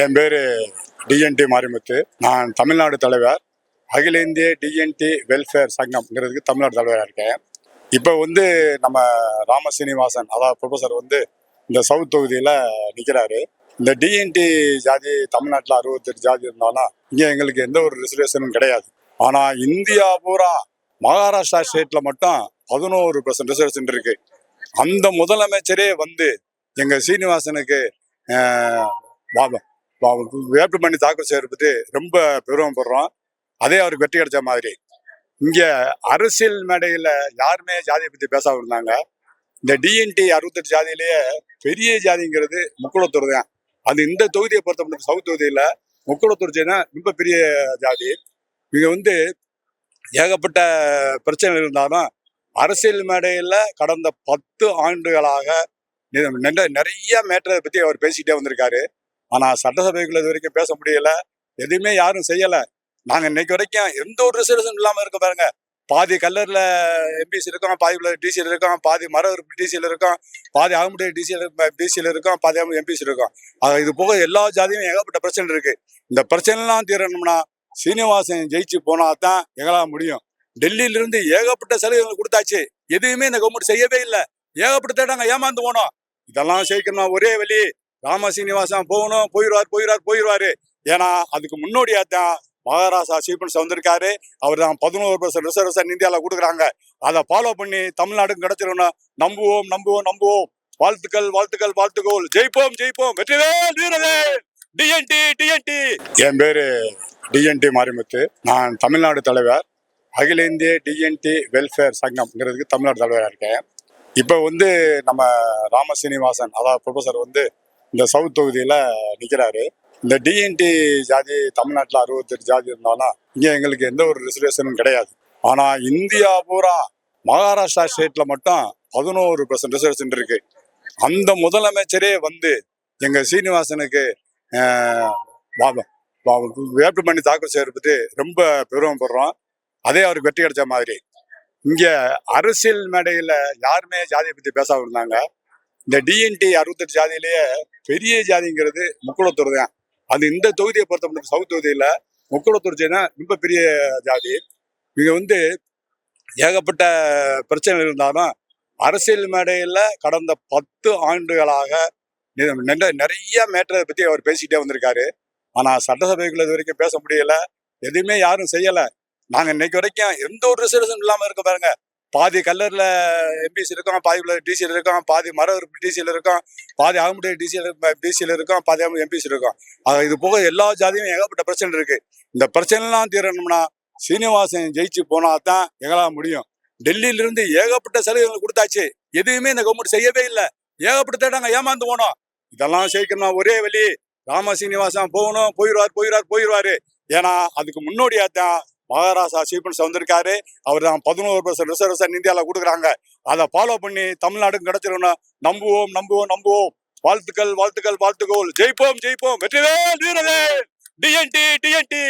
என் பேரு டிஎன்டி மாரிமுத்து. நான் தமிழ்நாடு தலைவர். அகில இந்திய டிஎன்டி வெல்ஃபேர் சங்கம்ங்கிறதுக்கு தமிழ்நாடு தலைவராக இருக்கேன். இப்போ நம்ம ராமசீனிவாசன் அதாவது ப்ரொஃபஸர் இந்த சவுத் தொகுதியில் நிற்கிறாரு. இந்த டிஎன்டி ஜாதி தமிழ்நாட்டில் 68 ஜாதி இருந்தாலும் இங்கே எங்களுக்கு எந்த ஒரு ரிசர்வேஷனும் கிடையாது. ஆனால் இந்தியா பூரா மகாராஷ்டிரா ஸ்டேட்டில் மட்டும் 11% ரிசர்வேஷன் இருக்கு. அந்த முதலமைச்சரே எங்கள் சீனிவாசனுக்கு வேட்பு மனு தாக்கல் செய்யறது ரொம்ப பெருமைப்படுறோம். அதே அவருக்கு வெற்றி கிடைச்ச மாதிரி இங்க அரசியல் மேடையில யாருமே ஜாதியை பத்தி பேசாம இருந்தாங்க. இந்த டிஎன்டி 68 ஜாதியிலேயே பெரிய ஜாதிங்கிறது முக்குளத்தூர் தான். அது இந்த தொகுதியை பொறுத்த மட்டும் சவுத் தொகுதியில முக்குளத்தூர் ஜாதி ரொம்ப பெரிய ஜாதி. இங்க ஏகப்பட்ட பிரச்சனை இருந்தாலும் அரசியல் மேடையில கடந்த 10 ஆண்டுகளாக நிறைய மேட்டரை பத்தி அவர் பேசிக்கிட்டே வந்திருக்காரு. ஆனா சட்டசபைக்குள்ள இது வரைக்கும் பேச முடியல, எதுவுமே யாரும் செய்யல. நாங்க இன்னைக்கு வரைக்கும் எந்த ஒரு ரிசர்வேஷன் இல்லாம இருக்க பாருங்க. பாதி கல்லர்ல எம்பிசி இருக்கோம், பாதி டிசியில் இருக்கோம், பாதி மர டிசியில் இருக்கோம், பாதி ஆகுமுடைய டிசியில் இருக்கோம், பாதி எம்பிசி இருக்கோம். இது போக எல்லா ஜாதியும் ஏகப்பட்ட பிரச்சனை இருக்கு. இந்த பிரச்சனைலாம் தீரணும்னா சீனிவாசன் ஜெயிச்சு போனா தான் எங்களால் முடியும். டெல்லியில இருந்து ஏகப்பட்ட சலுகைகள் கொடுத்தாச்சு, எதுவுமே இந்த கவர்மெண்ட் செய்யவே இல்லை. ஏகப்பட்ட தேட்டாங்க ஏமாந்து போனோம். இதெல்லாம் செய்யணும் ஒரே வழி, ராம சீனிவாசன் போகணும். போயிடுவாரு. ஏன்னா அதுக்கு முன்னோடியாத்தான் மகாராஷ்டிரா சீஃப் மினிஸ்டர் வந்திருக்காரு. அவர் தான் 11% ரிசர்வேஷன் இந்தியாவில் கொடுக்குறாங்க. அதை ஃபாலோ பண்ணி தமிழ்நாடுக்கு கிடைச்சிடணும். நம்புவோம். வாழ்த்துக்கள். ஜெயிப்போம். வெற்றிவேல் வீரவேல். டிஎன்டி. என் பேரு டிஎன்டி மாரிமுத்து. நான் தமிழ்நாடு தலைவர். அகில இந்திய டிஎன்டி வெல்ஃபேர் சங்கம்ங்கிறதுக்கு தமிழ்நாடு தலைவராக இருக்கேன். இப்போ நம்ம ராமசீனிவாசன் அதாவது ப்ரொஃபஸர் இந்த சவுத் தொகுதியில் நிற்கிறாரு. இந்த டிஎன்டி ஜாதி தமிழ்நாட்டில் 68 ஜாதி இருந்தாலும் இங்கே எங்களுக்கு எந்த ஒரு ரிசர்வேஷனும் கிடையாது. ஆனால் இந்தியா பூரா மகாராஷ்டிரா ஸ்டேட்டில் மட்டும் 11% ரிசர்வேஷன் இருக்கு. அந்த முதலமைச்சரே எங்கள் சீனிவாசனுக்கு வேட்பு மனு தாக்கல் செய்யறது ரொம்ப பெருமைப்படுறோம். அதே அவருக்கு வெற்றி கிடைச்ச மாதிரி இங்க அரசியல் மேடையில யாருமே ஜாதியை பத்தி பேசாம இருந்தாங்க. இந்த டிஎன்டி 68 ஜாதியிலேயே பெரிய ஜாதிங்கிறது முக்குளத்தூர் தான். அது இந்த தொகுதியை பொறுத்த மட்டும் சவுத் தொகுதியில முக்குளத்தூர் ஜாதி தான் ரொம்ப பெரிய ஜாதி. இங்க ஏகப்பட்ட பிரச்சனை இருந்தாலும் அரசியல் மேடையில கடந்த 10 ஆண்டுகளாக நிறைய மேட்டரை பத்தி அவர் பேசிக்கிட்டே வந்திருக்காரு. ஆனா சட்டசபைக்குள்ள இது வரைக்கும் பேச முடியல, எதுவுமே யாரும் செய்யல. நாங்க இன்னைக்கு வரைக்கும் எந்த ஒரு ரிசர்வேஷன் இல்லாம இருக்க பாருங்க. பாதி கல்லர்ல எம்பிசி இருக்கோம், பாதி டிசியில் இருக்கோம், பாதி மர டிசியில் இருக்கோம், பாதி ஆகுமுடைய டிசியில் இருக்கோம், பாதி எம்பிசி இருக்கோம். இது போக எல்லா ஜாதியும் ஏகப்பட்ட பிரச்சனை இருக்கு. இந்த பிரச்சனைலாம் தீரணும்னா சீனிவாசன் ஜெயிச்சு போனா தான் எங்களால் முடியும். டெல்லியில இருந்து ஏகப்பட்ட சலுகைகள் கொடுத்தாச்சு, எதுவுமே இந்த கவர்மெண்ட் செய்யவே இல்லை. ஏகப்பட்ட தேட்டாங்க ஏமாந்து போனோம். இதெல்லாம் செய்யணும் ஒரே வழி, ராம சீனிவாசன் போகணும். போயிடுவாரு. ஏன்னா அதுக்கு முன்னோடியாத்தான் மகாராஷ்டிரா சீஃப் மினிஸ்டர் வந்திருக்காரு. அவர் தான் 11% ரிசர்வேஷன் இந்தியாவில் கொடுக்குறாங்க. அதை ஃபாலோ பண்ணி தமிழ்நாடுக்கு கிடைச்சிடணும். நம்புவோம். வாழ்த்துக்கள். ஜெயிப்போம். வெற்றிவேல் வீரவேல். டிஎன்டி.